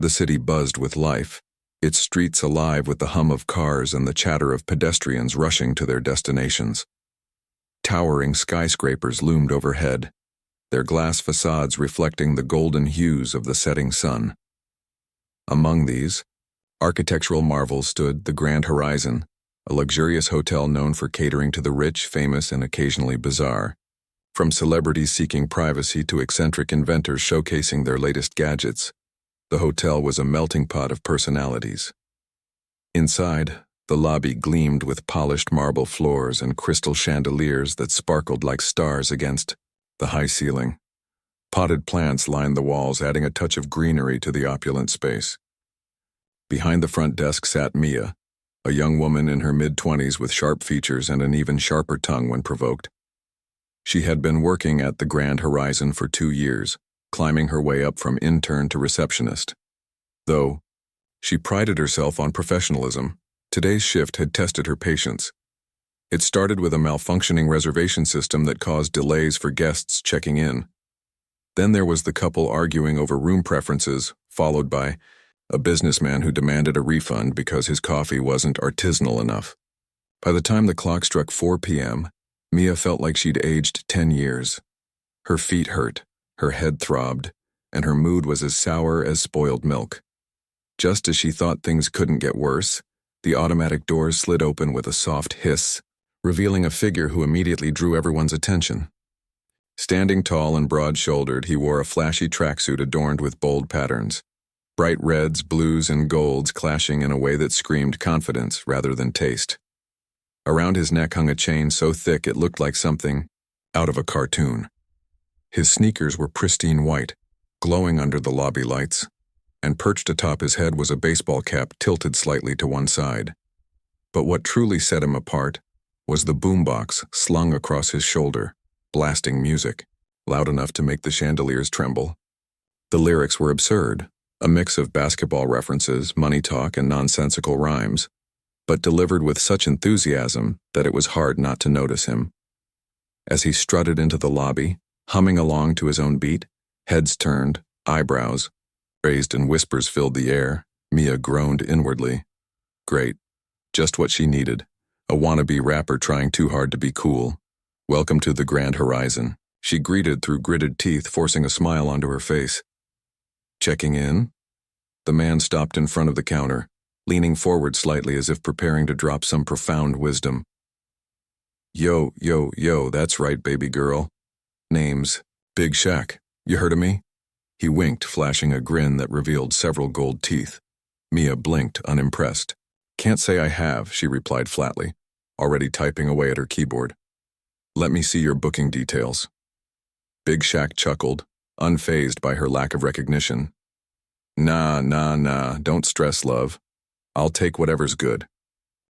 The city buzzed with life, its streets alive with the hum of cars and the chatter of pedestrians rushing to their destinations. Towering skyscrapers loomed overhead, their glass facades reflecting the golden hues of the setting sun. Among these, architectural marvels stood the Grand Horizon, a luxurious hotel known for catering to the rich, famous, and occasionally bizarre. From celebrities seeking privacy to eccentric inventors showcasing their latest gadgets, the hotel was a melting pot of personalities. Inside, the lobby gleamed with polished marble floors and crystal chandeliers that sparkled like stars against the high ceiling. Potted plants lined the walls, adding a touch of greenery to the opulent space. Behind the front desk sat Mia, a young woman in her mid-20s with sharp features and an even sharper tongue when provoked. She had been working at the Grand Horizon for 2 years, climbing her way up from intern to receptionist. Though she prided herself on professionalism, today's shift had tested her patience. It started with a malfunctioning reservation system that caused delays for guests checking in. Then there was the couple arguing over room preferences, followed by a businessman who demanded a refund because his coffee wasn't artisanal enough. By the time the clock struck 4 p.m., Mia felt like she'd aged 10 years. Her feet hurt, her head throbbed, and her mood was as sour as spoiled milk. Just as she thought things couldn't get worse, the automatic doors slid open with a soft hiss, revealing a figure who immediately drew everyone's attention. Standing tall and broad-shouldered, he wore a flashy tracksuit adorned with bold patterns, bright reds, blues, and golds clashing in a way that screamed confidence rather than taste. Around his neck hung a chain so thick it looked like something out of a cartoon. His sneakers were pristine white, glowing under the lobby lights, and perched atop his head was a baseball cap tilted slightly to one side. But what truly set him apart was the boombox slung across his shoulder, blasting music, loud enough to make the chandeliers tremble. The lyrics were absurd, a mix of basketball references, money talk, and nonsensical rhymes, but delivered with such enthusiasm that it was hard not to notice him. As he strutted into the lobby, humming along to his own beat, heads turned, eyebrows raised, and whispers filled the air, Mia groaned inwardly. Great. Just what she needed. A wannabe rapper trying too hard to be cool. Welcome to the Grand Horizon, she greeted through gritted teeth, forcing a smile onto her face. Checking in? The man stopped in front of the counter, leaning forward slightly as if preparing to drop some profound wisdom. Yo, that's right, baby girl. Name's Big Shaq. You heard of me? He winked, flashing a grin that revealed several gold teeth. Mia blinked, unimpressed. Can't say I have, she replied flatly, already typing away at her keyboard. Let me see your booking details. Big Shaq chuckled, unfazed by her lack of recognition. Nah, don't stress, love. I'll take whatever's good.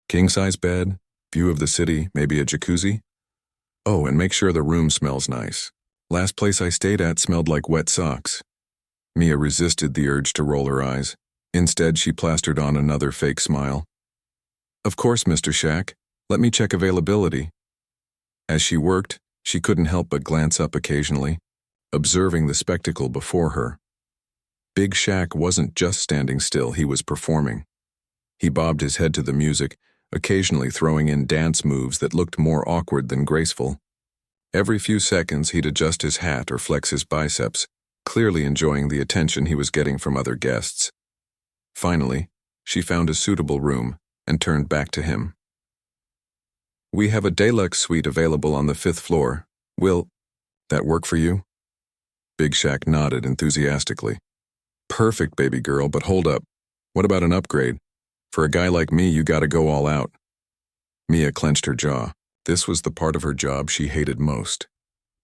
King-size bed, view of the city, maybe a jacuzzi? Oh, and make sure the room smells nice. Last place I stayed at smelled like wet socks. Mia resisted the urge to roll her eyes. Instead, she plastered on another fake smile. Of course, Mr. Shaq. Let me check availability. As she worked, she couldn't help but glance up occasionally, observing the spectacle before her. Big Shaq wasn't just standing still, he was performing. He bobbed his head to the music, occasionally throwing in dance moves that looked more awkward than graceful. Every few seconds, he'd adjust his hat or flex his biceps, clearly enjoying the attention he was getting from other guests. Finally, she found a suitable room and turned back to him. We have a deluxe suite available on the 5th floor. Will that work for you? Big Shaq nodded enthusiastically. Perfect, baby girl, but hold up. What about an upgrade? For a guy like me, you gotta go all out. Mia clenched her jaw. This was the part of her job she hated most.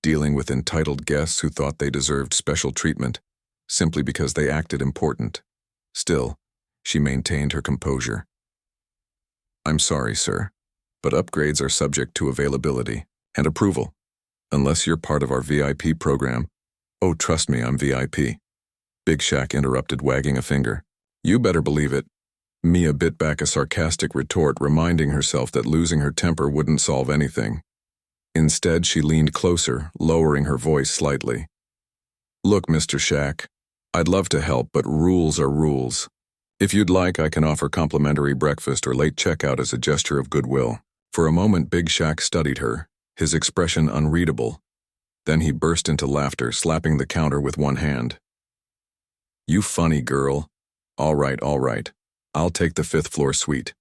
Dealing with entitled guests who thought they deserved special treatment, simply because they acted important. Still, she maintained her composure. I'm sorry, sir, but upgrades are subject to availability and approval. Unless you're part of our VIP program. Oh, trust me, I'm VIP. Big Shaq interrupted, wagging a finger. You better believe it. Mia bit back a sarcastic retort, reminding herself that losing her temper wouldn't solve anything. Instead, she leaned closer, lowering her voice slightly. Look, Mr. Shaq, I'd love to help, but rules are rules. If you'd like, I can offer complimentary breakfast or late checkout as a gesture of goodwill. For a moment, Big Shaq studied her, his expression unreadable. Then he burst into laughter, slapping the counter with one hand. You funny girl. All right. I'll take the 5th floor suite.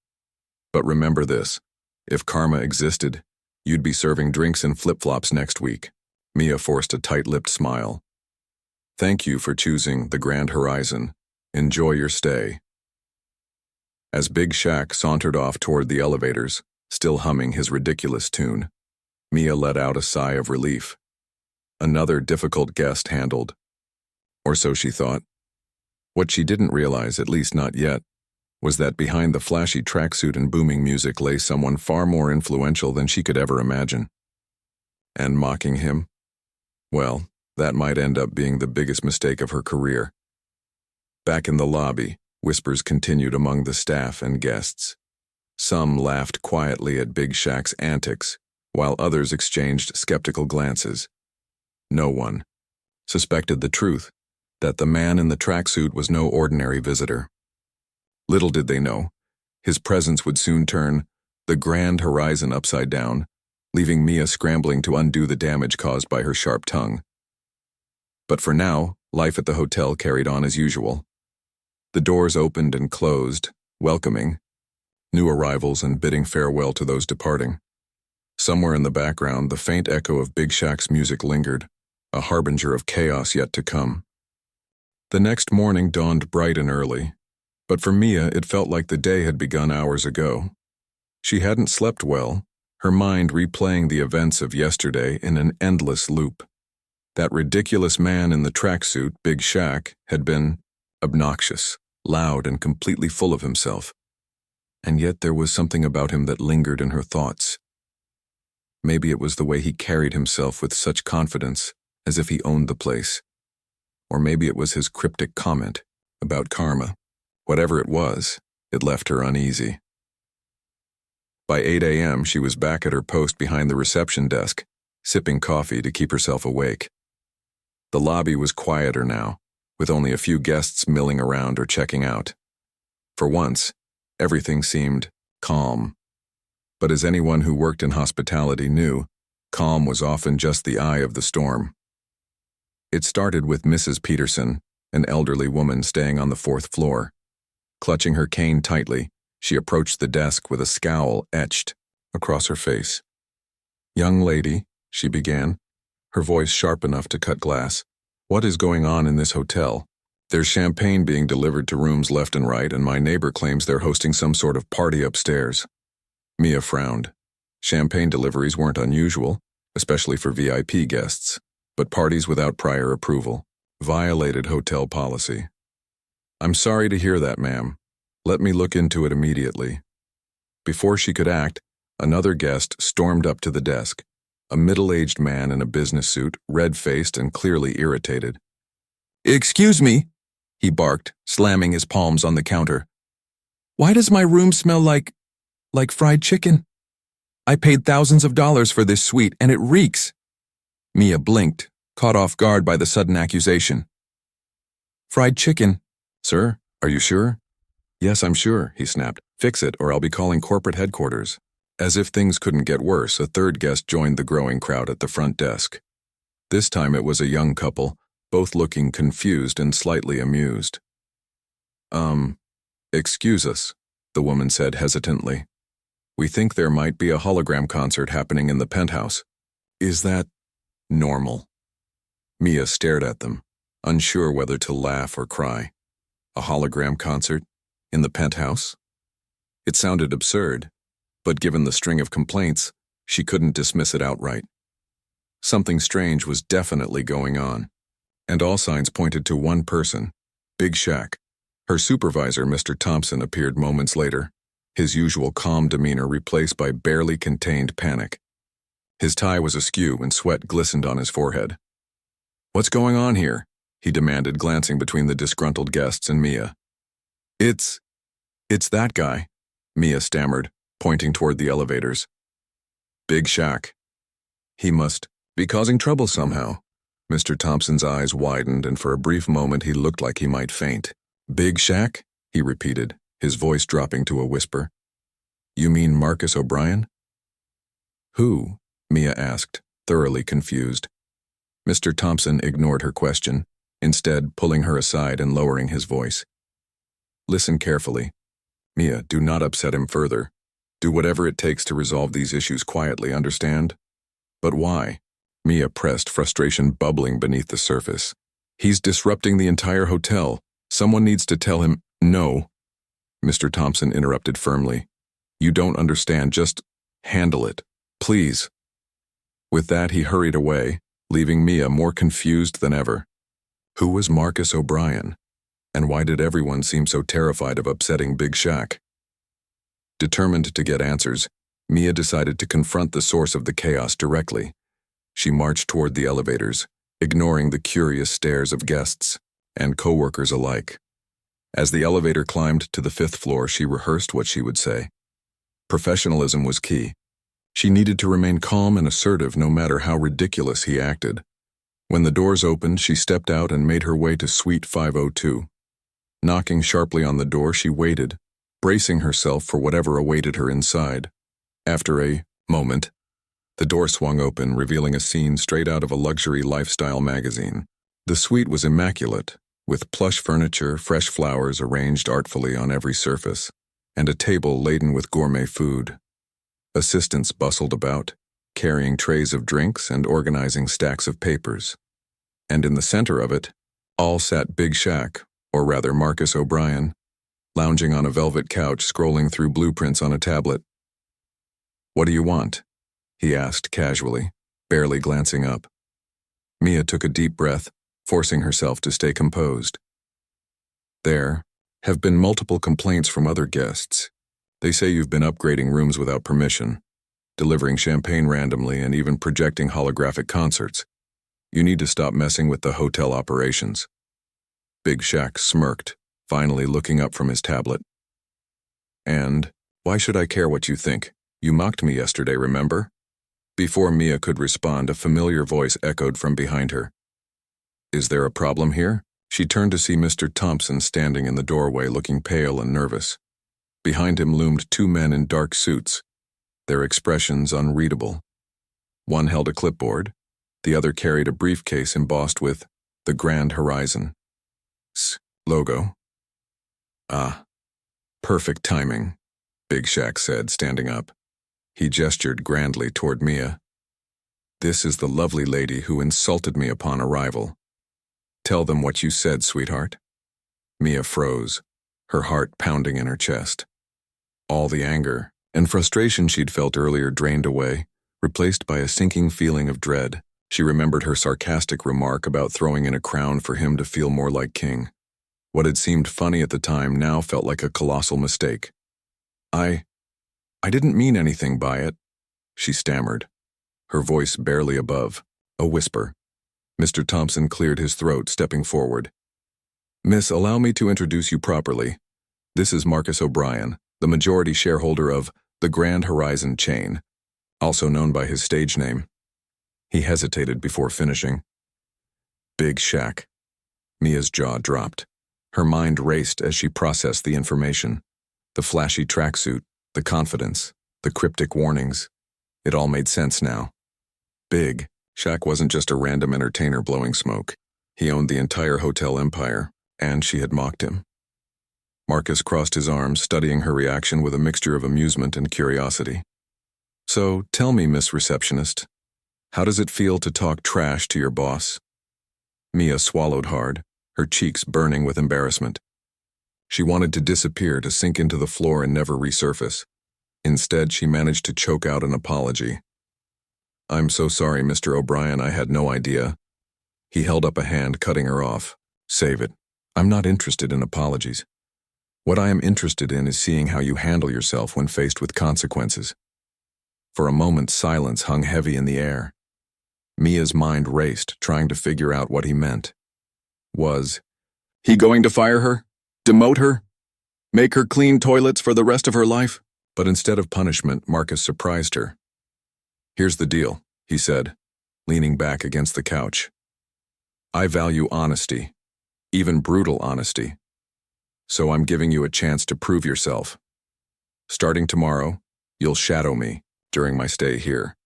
But remember this, if karma existed, you'd be serving drinks in flip-flops next week. Mia forced a tight-lipped smile. Thank you for choosing the Grand Horizon. Enjoy your stay. As Big Shaq sauntered off toward the elevators, still humming his ridiculous tune, Mia let out a sigh of relief. Another difficult guest handled. Or so she thought. What she didn't realize, at least not yet, was that behind the flashy tracksuit and booming music lay someone far more influential than she could ever imagine. And mocking him? Well, that might end up being the biggest mistake of her career. Back in the lobby, whispers continued among the staff and guests. Some laughed quietly at Big Shaq's antics, while others exchanged skeptical glances. No one suspected the truth, that the man in the tracksuit was no ordinary visitor. Little did they know, his presence would soon turn the Grand Horizon upside down, leaving Mia scrambling to undo the damage caused by her sharp tongue. But for now, life at the hotel carried on as usual. The doors opened and closed, welcoming new arrivals and bidding farewell to those departing. Somewhere in the background, the faint echo of Big Shaq's music lingered, a harbinger of chaos yet to come. The next morning dawned bright and early, but for Mia it felt like the day had begun hours ago. She hadn't slept well, her mind replaying the events of yesterday in an endless loop. That ridiculous man in the tracksuit, Big Shaq, had been obnoxious, loud, and completely full of himself. And yet there was something about him that lingered in her thoughts. Maybe it was the way he carried himself with such confidence, as if he owned the place. Or maybe it was his cryptic comment about karma. Whatever it was, it left her uneasy. By 8 a.m., she was back at her post behind the reception desk, sipping coffee to keep herself awake. The lobby was quieter now, with only a few guests milling around or checking out. For once, everything seemed calm. But as anyone who worked in hospitality knew, calm was often just the eye of the storm. It started with Mrs. Peterson, an elderly woman staying on the 4th floor. Clutching her cane tightly, she approached the desk with a scowl etched across her face. "Young lady," she began, her voice sharp enough to cut glass, "what is going on in this hotel? There's champagne being delivered to rooms left and right, and my neighbor claims they're hosting some sort of party upstairs." Mia frowned. Champagne deliveries weren't unusual, especially for VIP guests, but parties without prior approval violated hotel policy. "I'm sorry to hear that, ma'am. Let me look into it immediately." Before she could act, another guest stormed up to the desk, a middle-aged man in a business suit, red-faced and clearly irritated. "Excuse me," he barked, slamming his palms on the counter. "Why does my room smell like fried chicken? I paid thousands of dollars for this suite, and it reeks." Mia blinked, caught off guard by the sudden accusation. "Fried chicken? Sir, are you sure?" "Yes, I'm sure," he snapped. "Fix it, or I'll be calling corporate headquarters." As if things couldn't get worse, a third guest joined the growing crowd at the front desk. This time it was a young couple, both looking confused and slightly amused. Excuse us," the woman said hesitantly. "We think there might be a hologram concert happening in the penthouse. Is that normal?" Mia stared at them, unsure whether to laugh or cry. A hologram concert? In the penthouse? It sounded absurd, but given the string of complaints, she couldn't dismiss it outright. Something strange was definitely going on, and all signs pointed to one person, Big Shaq. Her supervisor, Mr. Thompson, appeared moments later, his usual calm demeanor replaced by barely contained panic. His tie was askew and sweat glistened on his forehead. "What's going on here?" he demanded, glancing between the disgruntled guests and Mia. It's that guy," Mia stammered, pointing toward the elevators. "Big Shaq. He must be causing trouble somehow. Mr. Thompson's eyes widened, and for a brief moment he looked like he might faint. Big Shaq? He repeated, his voice dropping to a whisper. You mean Marcus O'Brien? Who? Mia asked, thoroughly confused. Mr. Thompson ignored her question, instead pulling her aside and lowering his voice. Listen carefully. Mia, do not upset him further. Do whatever it takes to resolve these issues quietly, understand? But why? Mia pressed, frustration bubbling beneath the surface. He's disrupting the entire hotel. Someone needs to tell him, no. Mr. Thompson interrupted firmly. You don't understand, just handle it, please. With that, he hurried away, leaving Mia more confused than ever. Who was Marcus O'Brien? And why did everyone seem so terrified of upsetting Big Shaq? Determined to get answers, Mia decided to confront the source of the chaos directly. She marched toward the elevators, ignoring the curious stares of guests and coworkers alike. As the elevator climbed to the 5th floor, she rehearsed what she would say. Professionalism was key. She needed to remain calm and assertive no matter how ridiculous he acted. When the doors opened, she stepped out and made her way to Suite 502. Knocking sharply on the door, she waited, bracing herself for whatever awaited her inside. After a moment, the door swung open, revealing a scene straight out of a luxury lifestyle magazine. The suite was immaculate, with plush furniture, fresh flowers arranged artfully on every surface, and a table laden with gourmet food. Assistants bustled about, carrying trays of drinks and organizing stacks of papers. And in the center of it, all sat Big Shaq, or rather Marcus O'Brien, lounging on a velvet couch scrolling through blueprints on a tablet. What do you want? He asked casually, barely glancing up. Mia took a deep breath, forcing herself to stay composed. There have been multiple complaints from other guests. They say you've been upgrading rooms without permission, delivering champagne randomly, and even projecting holographic concerts. You need to stop messing with the hotel operations. Big Shaq smirked, finally looking up from his tablet. And, why should I care what you think? You mocked me yesterday, remember? Before Mia could respond, a familiar voice echoed from behind her. Is there a problem here? She turned to see Mr. Thompson standing in the doorway, looking pale and nervous. Behind him loomed 2 men in dark suits, their expressions unreadable. One held a clipboard, the other carried a briefcase embossed with the Grand Horizon logo. Ah, perfect timing, Big Shaq said, standing up. He gestured grandly toward Mia. This is the lovely lady who insulted me upon arrival. Tell them what you said, sweetheart. Mia froze, her heart pounding in her chest. All the anger and frustration she'd felt earlier drained away, replaced by a sinking feeling of dread. She remembered her sarcastic remark about throwing in a crown for him to feel more like king. What had seemed funny at the time now felt like a colossal mistake. I didn't mean anything by it, she stammered, her voice barely above a whisper. Mr. Thompson cleared his throat, stepping forward. Miss, allow me to introduce you properly. This is Marcus O'Brien, the majority shareholder of the Grand Horizon chain, also known by his stage name. He hesitated before finishing. Big Shaq. Mia's jaw dropped. Her mind raced as she processed the information. The flashy tracksuit, the confidence, the cryptic warnings. It all made sense now. Big Shaq wasn't just a random entertainer blowing smoke. He owned the entire hotel empire, and she had mocked him. Marcus crossed his arms, studying her reaction with a mixture of amusement and curiosity. So, tell me, Miss Receptionist, how does it feel to talk trash to your boss? Mia swallowed hard, her cheeks burning with embarrassment. She wanted to disappear, to sink into the floor and never resurface. Instead, she managed to choke out an apology. I'm so sorry, Mr. O'Brien, I had no idea. He held up a hand, cutting her off. Save it. I'm not interested in apologies. What I am interested in is seeing how you handle yourself when faced with consequences. For a moment, silence hung heavy in the air. Mia's mind raced, trying to figure out what he meant. Was he going to fire her? Demote her? Make her clean toilets for the rest of her life? But instead of punishment, Marcus surprised her. Here's the deal, he said, leaning back against the couch. I value honesty, even brutal honesty. So I'm giving you a chance to prove yourself. Starting tomorrow, you'll shadow me during my stay here.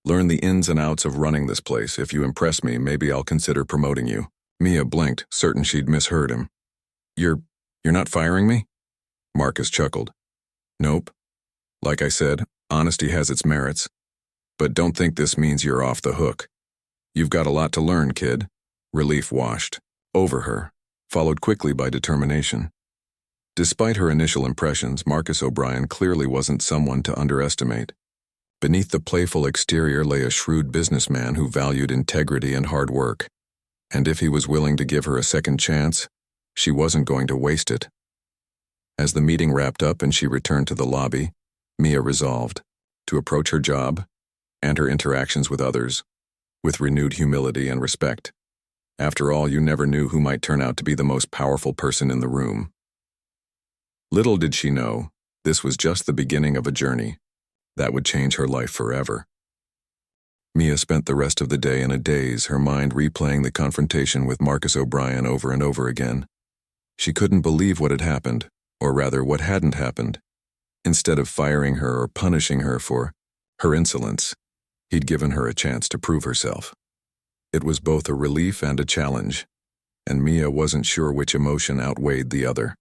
Learn the ins and outs of running this place. If you impress me, maybe I'll consider promoting you. Mia blinked, certain she'd misheard him. You're not firing me? Marcus chuckled. Nope. Like I said, honesty has its merits. But don't think this means you're off the hook. You've got a lot to learn, kid. Relief washed over her, followed quickly by determination. Despite her initial impressions, Marcus O'Brien clearly wasn't someone to underestimate. Beneath the playful exterior lay a shrewd businessman who valued integrity and hard work. And if he was willing to give her a second chance, she wasn't going to waste it. As the meeting wrapped up and she returned to the lobby, Mia resolved to approach her job and her interactions with others with renewed humility and respect. After all, you never knew who might turn out to be the most powerful person in the room. Little did she know, this was just the beginning of a journey that would change her life forever. Mia spent the rest of the day in a daze, her mind replaying the confrontation with Marcus O'Brien over and over again. She couldn't believe what had happened, or rather what hadn't happened. Instead of firing her or punishing her for her insolence, he'd given her a chance to prove herself. It was both a relief and a challenge, and Mia wasn't sure which emotion outweighed the other.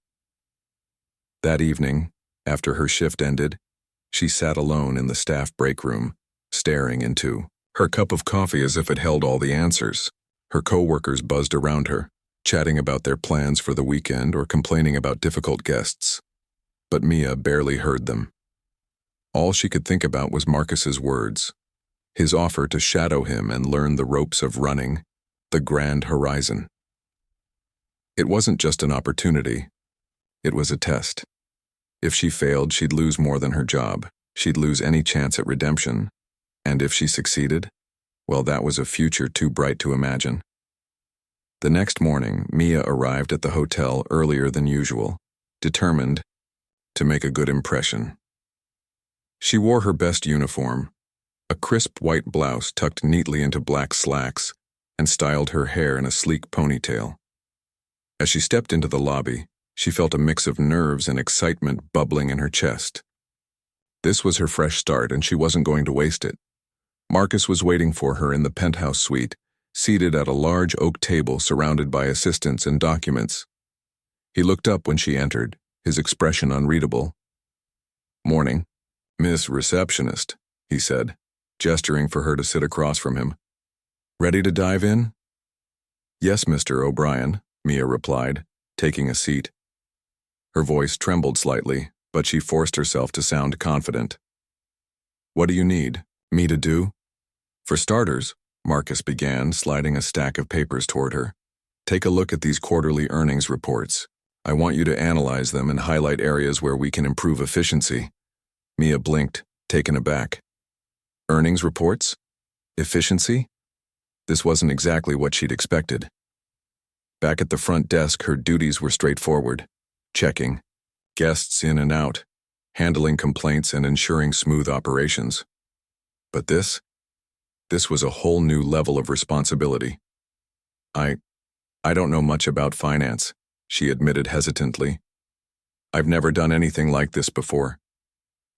That evening, after her shift ended, she sat alone in the staff break room, staring into her cup of coffee as if it held all the answers. Her co-workers buzzed around her, chatting about their plans for the weekend or complaining about difficult guests. But Mia barely heard them. All she could think about was Marcus's words, his offer to shadow him and learn the ropes of running, the grand horizon. It wasn't just an opportunity, it was a test. If she failed, she'd lose more than her job. She'd lose any chance at redemption. And if she succeeded, well, that was a future too bright to imagine. The next morning, Mia arrived at the hotel earlier than usual, determined to make a good impression. She wore her best uniform, a crisp white blouse tucked neatly into black slacks, and styled her hair in a sleek ponytail. As she stepped into the lobby, she felt a mix of nerves and excitement bubbling in her chest. This was her fresh start, and she wasn't going to waste it. Marcus was waiting for her in the penthouse suite, seated at a large oak table surrounded by assistants and documents. He looked up when she entered, his expression unreadable. "Morning, Miss Receptionist," he said, gesturing for her to sit across from him. "Ready to dive in?" "Yes, Mr. O'Brien," Mia replied, taking a seat. Her voice trembled slightly, but she forced herself to sound confident. "What do you need me to do?" "For starters," Marcus began, sliding a stack of papers toward her, "take a look at these quarterly earnings reports. I want you to analyze them and highlight areas where we can improve efficiency." Mia blinked, taken aback. Earnings reports? Efficiency? This wasn't exactly what she'd expected. Back at the front desk, her duties were straightforward. Checking guests in and out, handling complaints and ensuring smooth operations. But this was a whole new level of responsibility. I don't know much about finance," she admitted hesitantly. "I've never done anything like this before."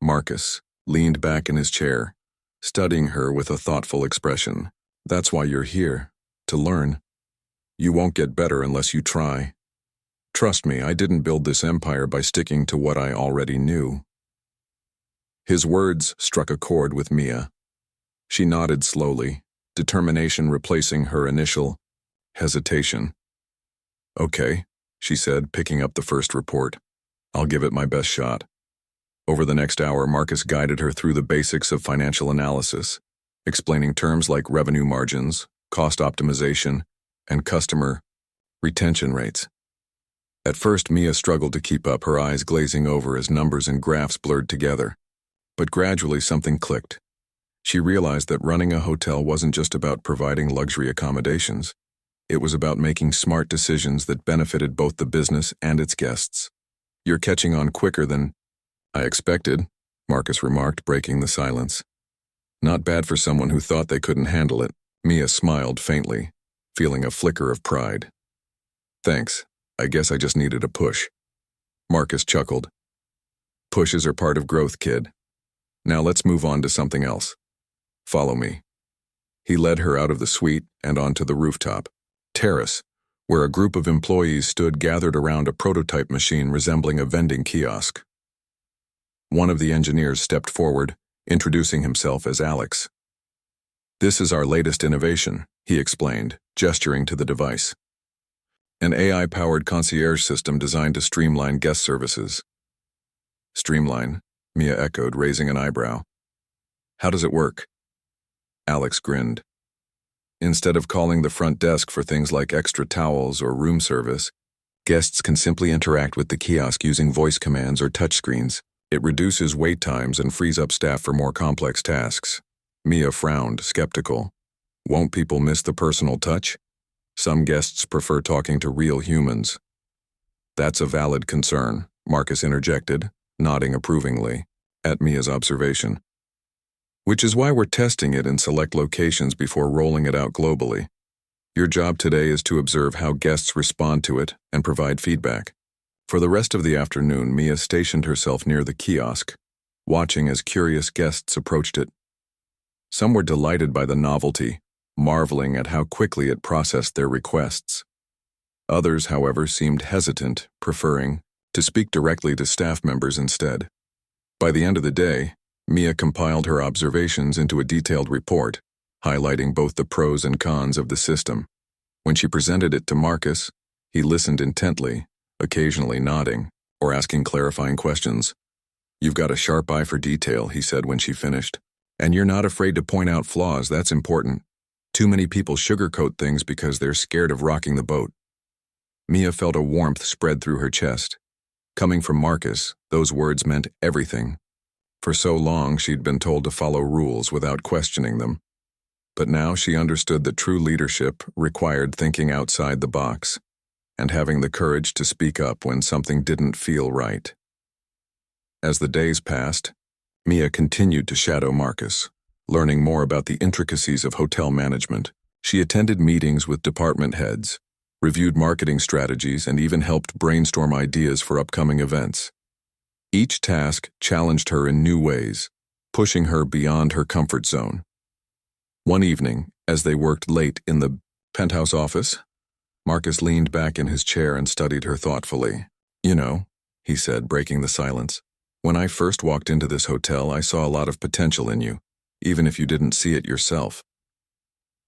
Marcus leaned back in his chair, studying her with a thoughtful expression. "That's why you're here, to learn. You won't get better unless you try. Trust me, I didn't build this empire by sticking to what I already knew." His words struck a chord with Mia. She nodded slowly, determination replacing her initial hesitation. "Okay," she said, picking up the first report. "I'll give it my best shot." Over the next hour, Marcus guided her through the basics of financial analysis, explaining terms like revenue margins, cost optimization, and customer retention rates. At first, Mia struggled to keep up, her eyes glazing over as numbers and graphs blurred together. But gradually something clicked. She realized that running a hotel wasn't just about providing luxury accommodations. It was about making smart decisions that benefited both the business and its guests. "You're catching on quicker than I expected," Marcus remarked, breaking the silence. "Not bad for someone who thought they couldn't handle it." Mia smiled faintly. feeling a flicker of pride. Thanks, I guess I just needed a push. Marcus chuckled. Pushes are part of growth, kid. Now let's move on to something else. Follow me. He led her out of the suite and onto the rooftop terrace, where a group of employees stood gathered around a prototype machine resembling a vending kiosk. One of the engineers stepped forward, introducing himself as Alex. This is our latest innovation, he explained, gesturing to the device. An AI-powered concierge system designed to streamline guest services. Streamline, Mia echoed, raising an eyebrow. How does it work? Alex grinned. Instead of calling the front desk for things like extra towels or room service, guests can simply interact with the kiosk using voice commands or touchscreens. It reduces wait times and frees up staff for more complex tasks. Mia frowned, skeptical. Won't people miss the personal touch? Some guests prefer talking to real humans. That's a valid concern, Marcus interjected, nodding approvingly at Mia's observation. Which is why we're testing it in select locations before rolling it out globally. Your job today is to observe how guests respond to it and provide feedback. For the rest of the afternoon, Mia stationed herself near the kiosk, watching as curious guests approached it. Some were delighted by the novelty, marveling at how quickly it processed their requests. Others, however, seemed hesitant, preferring to speak directly to staff members instead. By the end of the day, Mia compiled her observations into a detailed report, highlighting both the pros and cons of the system. When she presented it to Marcus, he listened intently, occasionally nodding or asking clarifying questions. You've got a sharp eye for detail, he said when she finished. And you're not afraid to point out flaws, that's important. Too many people sugarcoat things because they're scared of rocking the boat. Mia felt a warmth spread through her chest. Coming from Marcus, those words meant everything. For so long, she'd been told to follow rules without questioning them. But now she understood that true leadership required thinking outside the box and having the courage to speak up when something didn't feel right. As the days passed, Mia continued to shadow Marcus, learning more about the intricacies of hotel management. She attended meetings with department heads, reviewed marketing strategies, and even helped brainstorm ideas for upcoming events. Each task challenged her in new ways, pushing her beyond her comfort zone. One evening, as they worked late in the penthouse office, Marcus leaned back in his chair and studied her thoughtfully. You know, he said, breaking the silence, when I first walked into this hotel, I saw a lot of potential in you, even if you didn't see it yourself.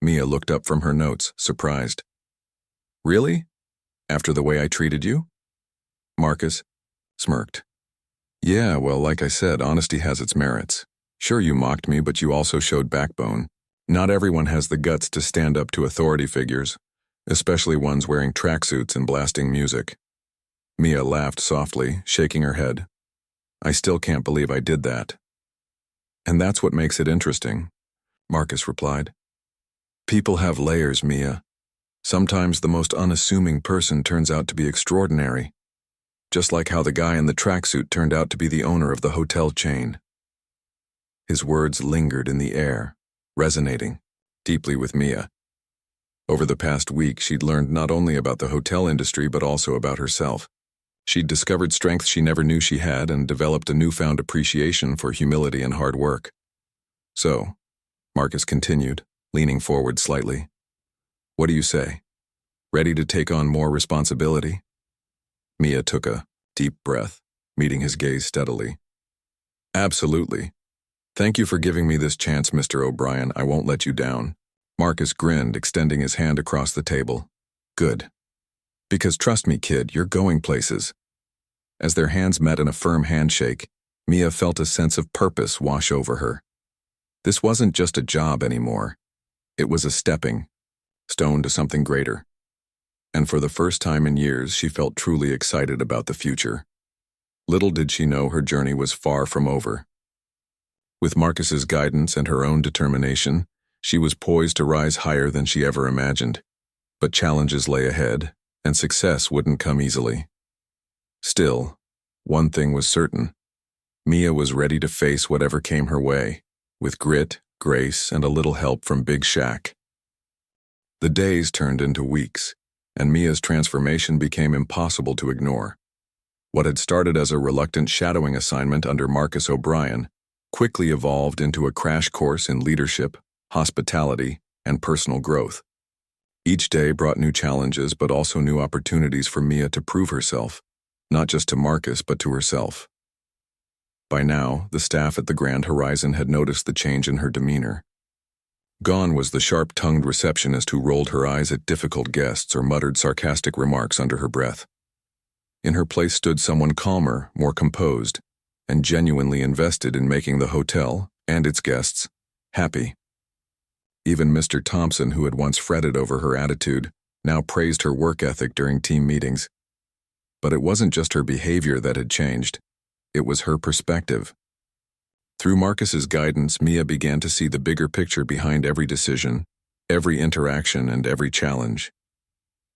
Mia looked up from her notes, surprised. Really? After the way I treated you? Marcus smirked. Yeah, well, like I said, honesty has its merits. Sure, you mocked me, but you also showed backbone. Not everyone has the guts to stand up to authority figures, especially ones wearing tracksuits and blasting music. Mia laughed softly, shaking her head. I still can't believe I did that. And that's what makes it interesting, Marcus replied. People have layers, Mia. Sometimes the most unassuming person turns out to be extraordinary. Just like how the guy in the tracksuit turned out to be the owner of the hotel chain. His words lingered in the air, resonating deeply with Mia. Over the past week, she'd learned not only about the hotel industry but also about herself. She'd discovered strengths she never knew she had and developed a newfound appreciation for humility and hard work. So, Marcus continued, leaning forward slightly. What do you say? Ready to take on more responsibility? Mia took a deep breath, meeting his gaze steadily. Absolutely. Thank you for giving me this chance, Mr. O'Brien. I won't let you down. Marcus grinned, extending his hand across the table. Good. Because trust me, kid, you're going places. As their hands met in a firm handshake, Mia felt a sense of purpose wash over her. This wasn't just a job anymore. It was a stepping stone to something greater. And for the first time in years, she felt truly excited about the future. Little did she know her journey was far from over. With Marcus's guidance and her own determination, she was poised to rise higher than she ever imagined. But challenges lay ahead, and success wouldn't come easily. Still, one thing was certain. Mia was ready to face whatever came her way, with grit, grace, and a little help from Big Shaq. The days turned into weeks, and Mia's transformation became impossible to ignore. What had started as a reluctant shadowing assignment under Marcus O'Brien quickly evolved into a crash course in leadership, hospitality, and personal growth. Each day brought new challenges but also new opportunities for Mia to prove herself, not just to Marcus but to herself. By now, the staff at the Grand Horizon had noticed the change in her demeanor. Gone was the sharp-tongued receptionist who rolled her eyes at difficult guests or muttered sarcastic remarks under her breath. In her place stood someone calmer, more composed, and genuinely invested in making the hotel and its guests happy. Even Mr. Thompson, who had once fretted over her attitude, now praised her work ethic during team meetings. But it wasn't just her behavior that had changed. It was her perspective. Through Marcus's guidance, Mia began to see the bigger picture behind every decision, every interaction, and every challenge.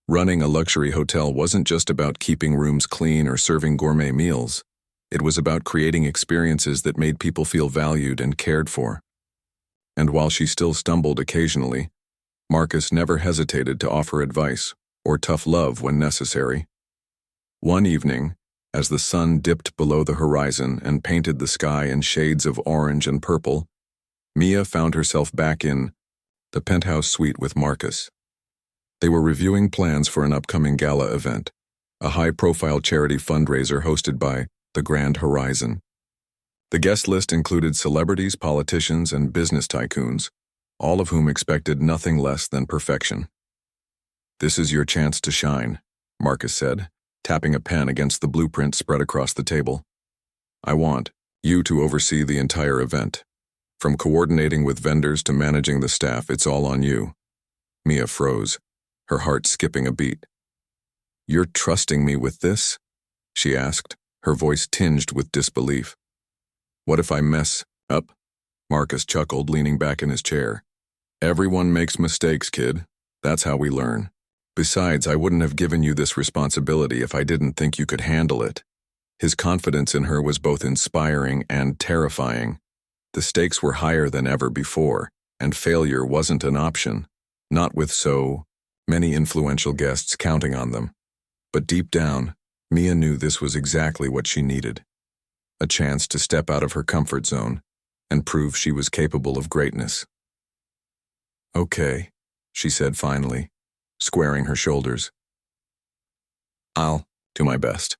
Running a luxury hotel wasn't just about keeping rooms clean or serving gourmet meals. It was about creating experiences that made people feel valued and cared for. And while she still stumbled occasionally, Marcus never hesitated to offer advice or tough love when necessary. One evening, as the sun dipped below the horizon and painted the sky in shades of orange and purple, Mia found herself back in the penthouse suite with Marcus. They were reviewing plans for an upcoming gala event, a high-profile charity fundraiser hosted by the Grand Horizon. The guest list included celebrities, politicians, and business tycoons, all of whom expected nothing less than perfection. "This is your chance to shine," Marcus said, tapping a pen against the blueprint spread across the table. "I want you to oversee the entire event. From coordinating with vendors to managing the staff, it's all on you." Mia froze, her heart skipping a beat. "You're trusting me with this?" she asked, her voice tinged with disbelief. "What if I mess up?" Marcus chuckled, leaning back in his chair. "Everyone makes mistakes, kid. That's how we learn. Besides, I wouldn't have given you this responsibility if I didn't think you could handle it." His confidence in her was both inspiring and terrifying. The stakes were higher than ever before, and failure wasn't an option, not with so many influential guests counting on them. But deep down, Mia knew this was exactly what she needed. A chance to step out of her comfort zone and prove she was capable of greatness. "Okay," she said finally, squaring her shoulders. "I'll do my best."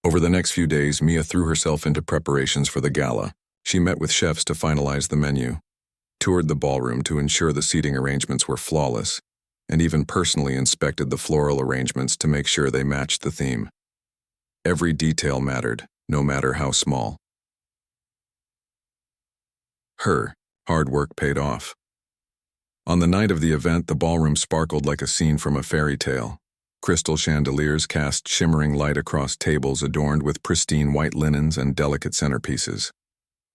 Over the next few days, Mia threw herself into preparations for the gala. She met with chefs to finalize the menu, toured the ballroom to ensure the seating arrangements were flawless, and even personally inspected the floral arrangements to make sure they matched the theme. Every detail mattered, no matter how small. Her hard work paid off. On the night of the event, the ballroom sparkled like a scene from a fairy tale. Crystal chandeliers cast shimmering light across tables adorned with pristine white linens and delicate centerpieces.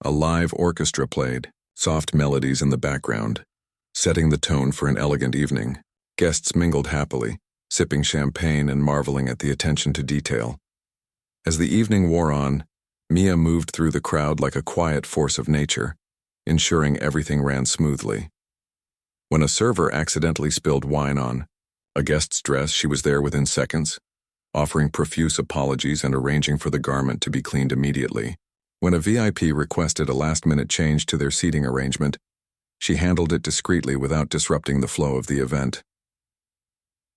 A live orchestra played, soft melodies in the background, setting the tone for an elegant evening. Guests mingled happily, sipping champagne and marveling at the attention to detail. As the evening wore on, Mia moved through the crowd like a quiet force of nature, ensuring everything ran smoothly. When a server accidentally spilled wine on a guest's dress, she was there within seconds, offering profuse apologies and arranging for the garment to be cleaned immediately. When a VIP requested a last-minute change to their seating arrangement, she handled it discreetly without disrupting the flow of the event.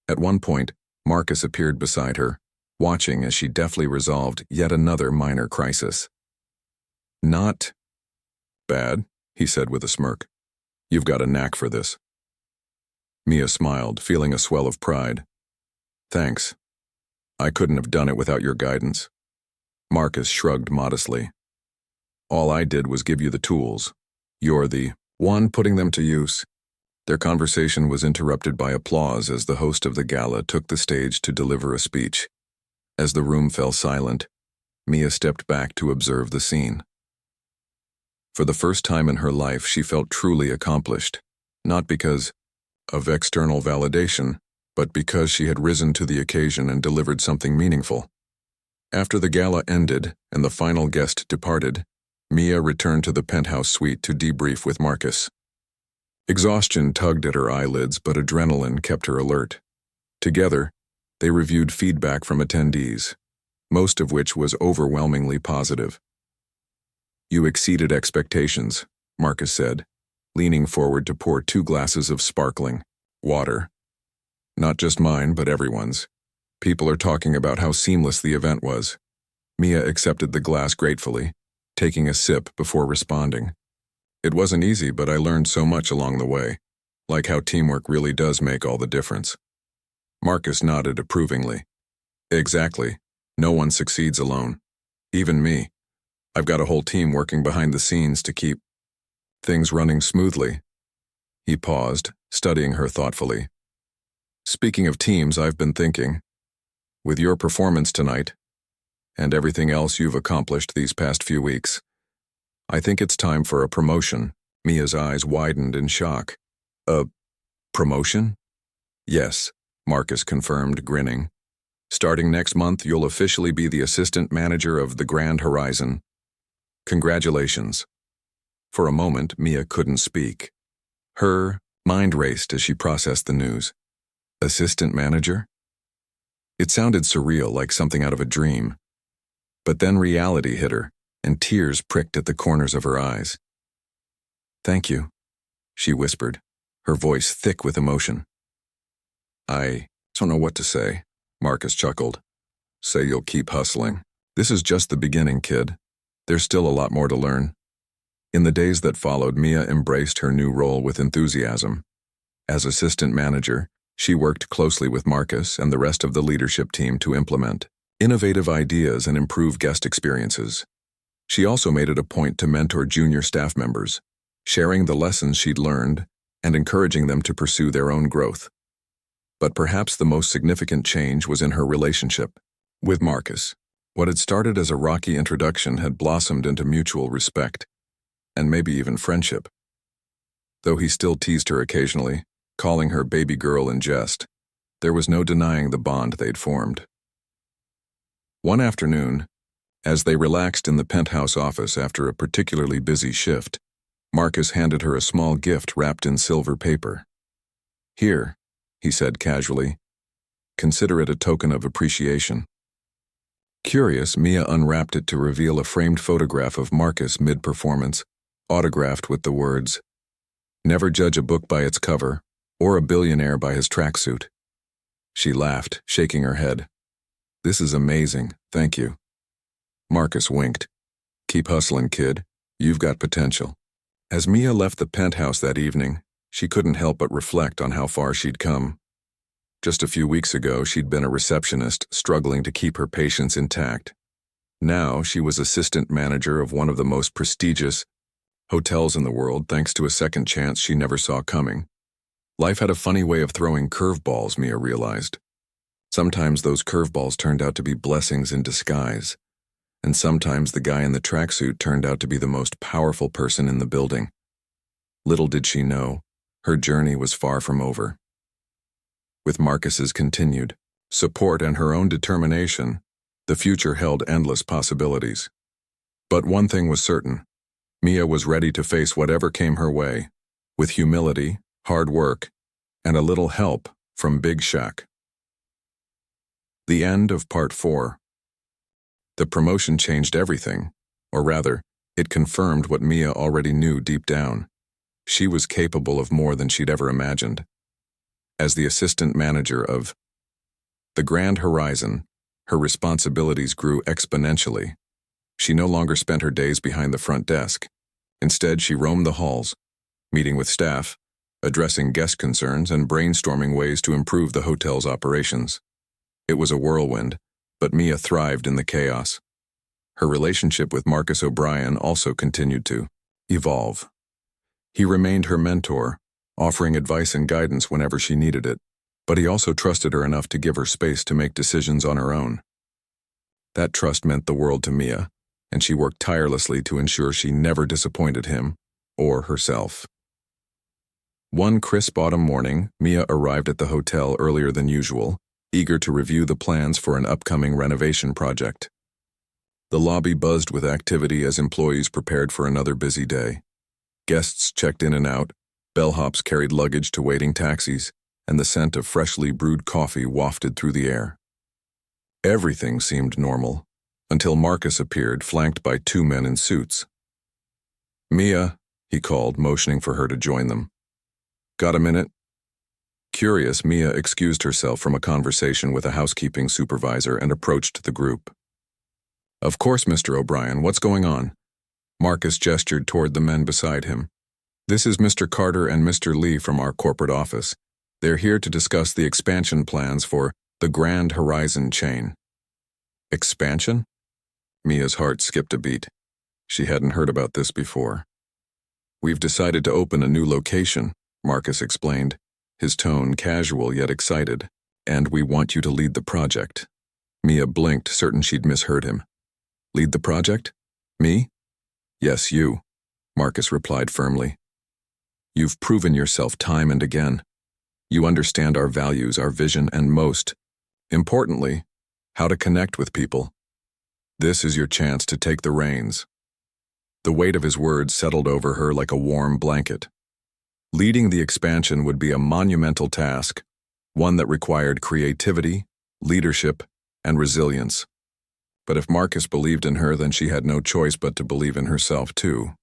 At one point, Marcus appeared beside her, watching as she deftly resolved yet another minor crisis. "Not bad," he said with a smirk. "You've got a knack for this." Mia smiled, feeling a swell of pride. "Thanks. I couldn't have done it without your guidance." Marcus shrugged modestly. "All I did was give you the tools. You're the one putting them to use." Their conversation was interrupted by applause as the host of the gala took the stage to deliver a speech. As the room fell silent, Mia stepped back to observe the scene. For the first time in her life, she felt truly accomplished, not because of external validation, but because she had risen to the occasion and delivered something meaningful. After the gala ended and the final guest departed, Mia returned to the penthouse suite to debrief with Marcus. Exhaustion tugged at her eyelids, but adrenaline kept her alert. Together, they reviewed feedback from attendees, most of which was overwhelmingly positive. "You exceeded expectations," Marcus said, leaning forward to pour 2 glasses of sparkling water. "Not just mine, but everyone's. People are talking about how seamless the event was." Mia accepted the glass gratefully, taking a sip before responding. "It wasn't easy, but I learned so much along the way, like how teamwork really does make all the difference." Marcus nodded approvingly. "Exactly. No one succeeds alone. Even me. I've got a whole team working behind the scenes to keep things running smoothly." He paused, studying her thoughtfully. "Speaking of teams, I've been thinking, with your performance tonight, and everything else you've accomplished these past few weeks, I think it's time for a promotion." Mia's eyes widened in shock. "A promotion?" "Yes," Marcus confirmed, grinning. "Starting next month, you'll officially be the assistant manager of the Grand Horizon. Congratulations." For a moment, Mia couldn't speak. Her mind raced as she processed the news. Assistant manager? It sounded surreal, like something out of a dream. But then reality hit her, and tears pricked at the corners of her eyes. "Thank you," she whispered, her voice thick with emotion. "I don't know what to say," Marcus chuckled. "Say you'll keep hustling. This is just the beginning, kid. There's still a lot more to learn." In the days that followed, Mia embraced her new role with enthusiasm. As assistant manager, she worked closely with Marcus and the rest of the leadership team to implement innovative ideas and improve guest experiences. She also made it a point to mentor junior staff members, sharing the lessons she'd learned and encouraging them to pursue their own growth. But perhaps the most significant change was in her relationship with Marcus. What had started as a rocky introduction had blossomed into mutual respect, and maybe even friendship. Though he still teased her occasionally, calling her baby girl in jest, there was no denying the bond they'd formed. One afternoon, as they relaxed in the penthouse office after a particularly busy shift, Marcus handed her a small gift wrapped in silver paper. "Here," he said casually. "Consider it a token of appreciation." Curious, Mia unwrapped it to reveal a framed photograph of Marcus mid-performance, autographed with the words, "Never judge a book by its cover, or a billionaire by his tracksuit." She laughed, shaking her head. "This is amazing, thank you." Marcus winked. "Keep hustling, kid. You've got potential." As Mia left the penthouse that evening, she couldn't help but reflect on how far she'd come. Just a few weeks ago, she'd been a receptionist struggling to keep her patients intact. Now, she was assistant manager of one of the most prestigious hotels in the world, thanks to a second chance she never saw coming. Life had a funny way of throwing curveballs, Mia realized. Sometimes those curveballs turned out to be blessings in disguise, and sometimes the guy in the tracksuit turned out to be the most powerful person in the building. Little did she know, her journey was far from over. With Marcus's continued support and her own determination, the future held endless possibilities. But one thing was certain: Mia was ready to face whatever came her way, with humility, hard work, and a little help from Big Shaq. The end of Part 4. The promotion changed everything, or rather, it confirmed what Mia already knew deep down. She was capable of more than she'd ever imagined. As the assistant manager of the Grand Horizon, her responsibilities grew exponentially. She no longer spent her days behind the front desk. Instead, she roamed the halls, meeting with staff, addressing guest concerns, and brainstorming ways to improve the hotel's operations. It was a whirlwind, but Mia thrived in the chaos. Her relationship with Marcus O'Brien also continued to evolve. He remained her mentor, offering advice and guidance whenever she needed it, but he also trusted her enough to give her space to make decisions on her own. That trust meant the world to Mia, and she worked tirelessly to ensure she never disappointed him or herself. One crisp autumn morning, Mia arrived at the hotel earlier than usual, eager to review the plans for an upcoming renovation project. The lobby buzzed with activity as employees prepared for another busy day. Guests checked in and out, Bellhops carried luggage to waiting taxis, and the scent of freshly brewed coffee wafted through the air. Everything seemed normal, until Marcus appeared, flanked by two men in suits. "Mia," he called, motioning for her to join them. "Got a minute?" Curious, Mia excused herself from a conversation with a housekeeping supervisor and approached the group. "Of course, Mr. O'Brien, what's going on?" Marcus gestured toward the men beside him. "This is Mr. Carter and Mr. Lee from our corporate office. They're here to discuss the expansion plans for the Grand Horizon chain." Expansion? Mia's heart skipped a beat. She hadn't heard about this before. "We've decided to open a new location," Marcus explained, his tone casual yet excited, "and we want you to lead the project." Mia blinked, certain she'd misheard him. "Lead the project? Me?" "Yes, you," Marcus replied firmly. "You've proven yourself time and again. You understand our values, our vision, and most importantly, how to connect with people. This is your chance to take the reins." The weight of his words settled over her like a warm blanket. Leading the expansion would be a monumental task, one that required creativity, leadership, and resilience. But if Marcus believed in her, then she had no choice but to believe in herself too.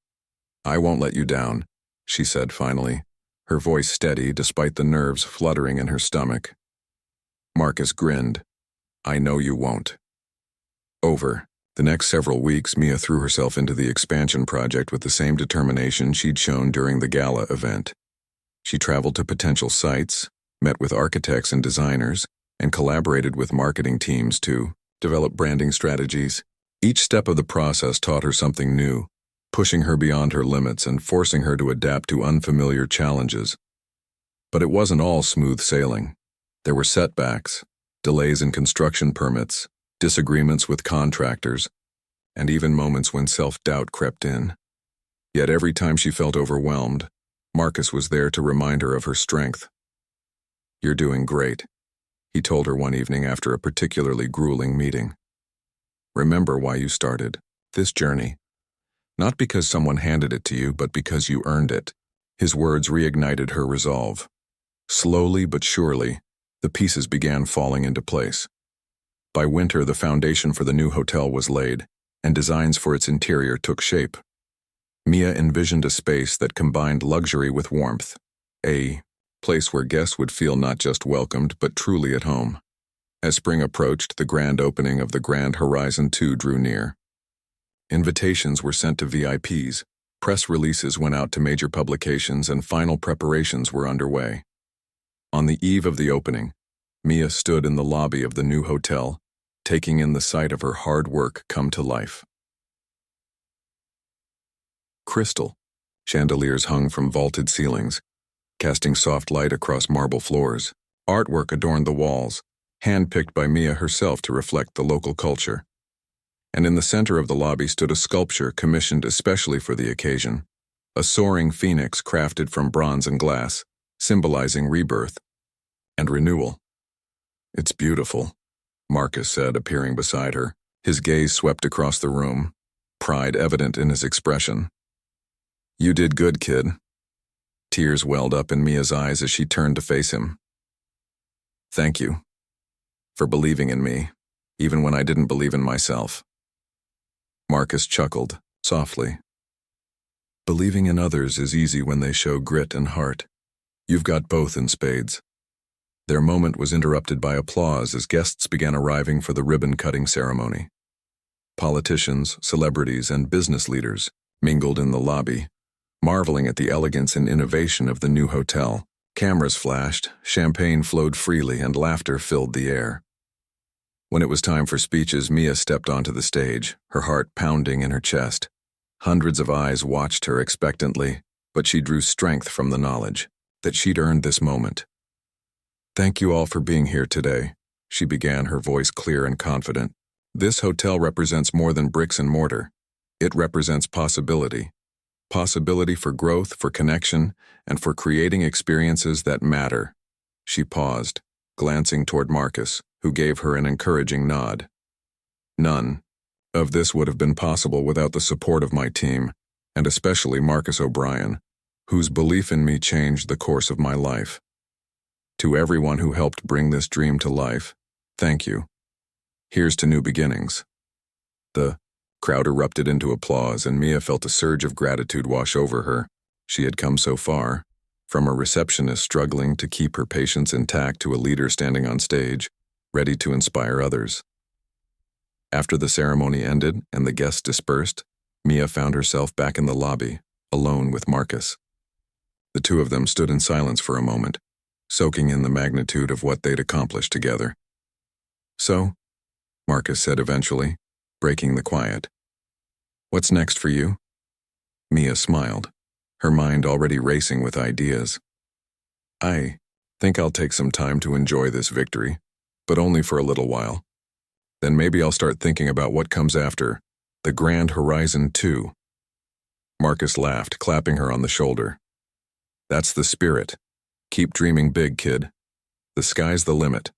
"I won't let you down," she said finally, her voice steady despite the nerves fluttering in her stomach. Marcus grinned. "I know you won't." Over the next several weeks, Mia threw herself into the expansion project with the same determination she'd shown during the gala event. She traveled to potential sites, met with architects and designers, and collaborated with marketing teams to develop branding strategies. Each step of the process taught her something new, pushing her beyond her limits and forcing her to adapt to unfamiliar challenges. But it wasn't all smooth sailing. There were setbacks, delays in construction permits, disagreements with contractors, and even moments when self-doubt crept in. Yet every time she felt overwhelmed, Marcus was there to remind her of her strength. "You're doing great," he told her one evening after a particularly grueling meeting. "Remember why you started this journey. Not because someone handed it to you, but because you earned it." His words reignited her resolve. Slowly but surely, the pieces began falling into place. By winter, the foundation for the new hotel was laid, and designs for its interior took shape. Mia envisioned a space that combined luxury with warmth, a place where guests would feel not just welcomed, but truly at home. As spring approached, the grand opening of the Grand Horizon 2 drew near. Invitations were sent to VIPs, press releases went out to major publications, and final preparations were underway. On the eve of the opening, Mia stood in the lobby of the new hotel, taking in the sight of her hard work come to life. Crystal chandeliers hung from vaulted ceilings, casting soft light across marble floors. Artwork adorned the walls, hand-picked by Mia herself to reflect the local culture. And in the center of the lobby stood a sculpture commissioned especially for the occasion, a soaring phoenix crafted from bronze and glass, symbolizing rebirth and renewal. "It's beautiful," Marcus said, appearing beside her. His gaze swept across the room, pride evident in his expression. "You did good, kid." Tears welled up in Mia's eyes as she turned to face him. "Thank you for believing in me, even when I didn't believe in myself." Marcus chuckled, softly. "Believing in others is easy when they show grit and heart. You've got both in spades." Their moment was interrupted by applause as guests began arriving for the ribbon-cutting ceremony. Politicians, celebrities, and business leaders mingled in the lobby, marveling at the elegance and innovation of the new hotel. Cameras flashed, champagne flowed freely, and laughter filled the air. When it was time for speeches, Mia stepped onto the stage, her heart pounding in her chest. Hundreds of eyes watched her expectantly, but she drew strength from the knowledge that she'd earned this moment. "Thank you all for being here today," she began, her voice clear and confident. "This hotel represents more than bricks and mortar. It represents possibility. Possibility for growth, for connection, and for creating experiences that matter." She paused, glancing toward Marcus, who gave her an encouraging nod. "None of this would have been possible without the support of my team, and especially Marcus O'Brien. whose belief in me changed the course of my life. To everyone who helped bring this dream to life, thank you. Here's to new beginnings." The crowd erupted into applause, and Mia felt a surge of gratitude wash over her. She had come so far, from a receptionist struggling to keep her patients intact to a leader standing on stage, ready to inspire others. After the ceremony ended and the guests dispersed, Mia found herself back in the lobby, alone with Marcus. The two of them stood in silence for a moment, soaking in the magnitude of what they'd accomplished together. "So," Marcus said eventually, breaking the quiet, "what's next for you?" Mia smiled, her mind already racing with ideas. "I think I'll take some time to enjoy this victory, but only for a little while. Then maybe I'll start thinking about what comes after, the Grand Horizon 2. Marcus laughed, clapping her on the shoulder. "That's the spirit. Keep dreaming big, kid. The sky's the limit."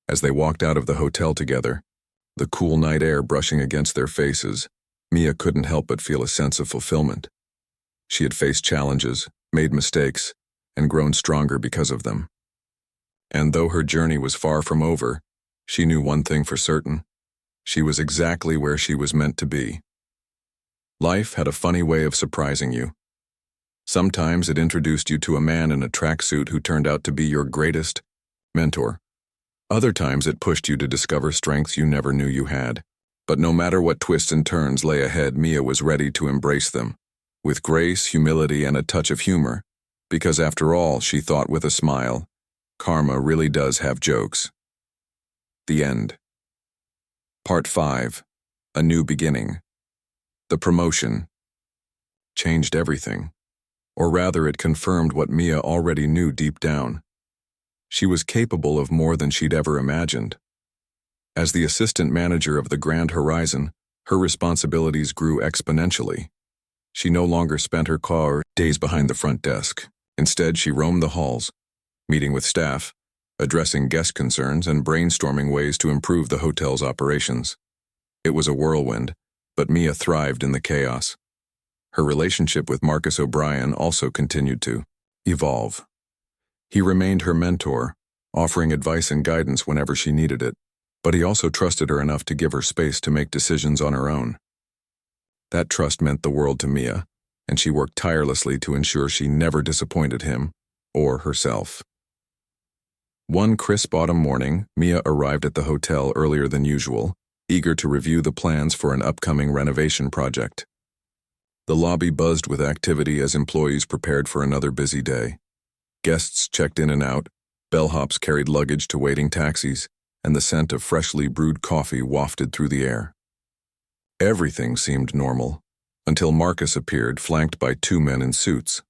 As they walked out of the hotel together, the cool night air brushing against their faces, Mia couldn't help but feel a sense of fulfillment. She had faced challenges, made mistakes, and grown stronger because of them. And though her journey was far from over, she knew one thing for certain: she was exactly where she was meant to be. Life had a funny way of surprising you. Sometimes it introduced you to a man in a tracksuit who turned out to be your greatest mentor. Other times it pushed you to discover strengths you never knew you had. But no matter what twists and turns lay ahead, Mia was ready to embrace them, with grace, humility, and a touch of humor, because after all, she thought with a smile, karma really does have jokes. The end. Part 5. A New Beginning. The promotion changed everything. Or rather, it confirmed what Mia already knew deep down. She was capable of more than she'd ever imagined. As the assistant manager of the Grand Horizon, her responsibilities grew exponentially. She no longer spent her car days behind the front desk. Instead, she roamed the halls, meeting with staff, addressing guest concerns, and brainstorming ways to improve the hotel's operations. It was a whirlwind, but Mia thrived in the chaos. Her relationship with Marcus O'Brien also continued to evolve. He remained her mentor, offering advice and guidance whenever she needed it, but he also trusted her enough to give her space to make decisions on her own. That trust meant the world to Mia, and she worked tirelessly to ensure she never disappointed him or herself. One crisp autumn morning, Mia arrived at the hotel earlier than usual, eager to review the plans for an upcoming renovation project. The lobby buzzed with activity as employees prepared for another busy day. Guests checked in and out, bellhops carried luggage to waiting taxis, and the scent of freshly brewed coffee wafted through the air. Everything seemed normal, until Marcus appeared, flanked by two men in suits.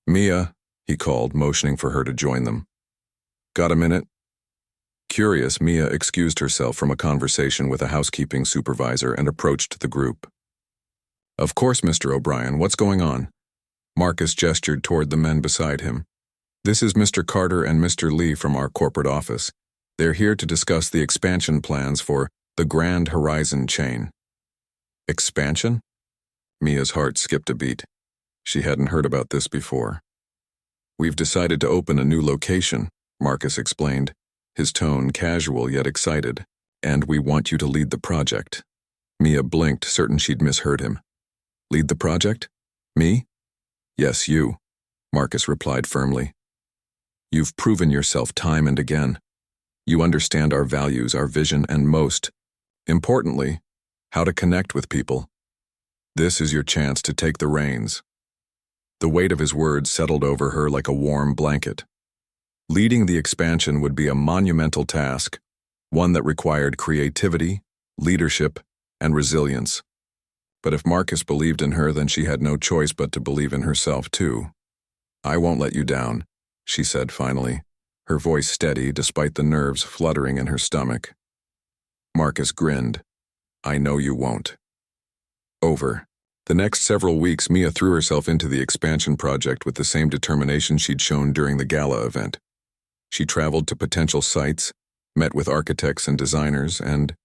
"Mia," he called, motioning for her to join them. "Got a minute?" Curious, Mia excused herself from a conversation with a housekeeping supervisor and approached the group. "Of course, Mr. O'Brien, what's going on?" Marcus gestured toward the men beside him. "This is Mr. Carter and Mr. Lee from our corporate office. They're here to discuss the expansion plans for the Grand Horizon chain." Expansion? Mia's heart skipped a beat. She hadn't heard about this before. "We've decided to open a new location," Marcus explained, his tone casual yet excited, "and we want you to lead the project." Mia blinked, certain she'd misheard him. "Lead the project? Me?" "Yes, you," Marcus replied firmly. "You've proven yourself time and again. You understand our values, our vision, and most importantly, how to connect with people. This is your chance to take the reins." The weight of his words settled over her like a warm blanket. Leading the expansion would be a monumental task, one that required creativity, leadership, and resilience. But if Marcus believed in her, then she had no choice but to believe in herself too. "I won't let you down," she said finally, her voice steady despite the nerves fluttering in her stomach. Marcus grinned. "I know you won't." Over. The next several weeks, Mia threw herself into the expansion project with the same determination she'd shown during the gala event. She traveled to potential sites, met with architects and designers, and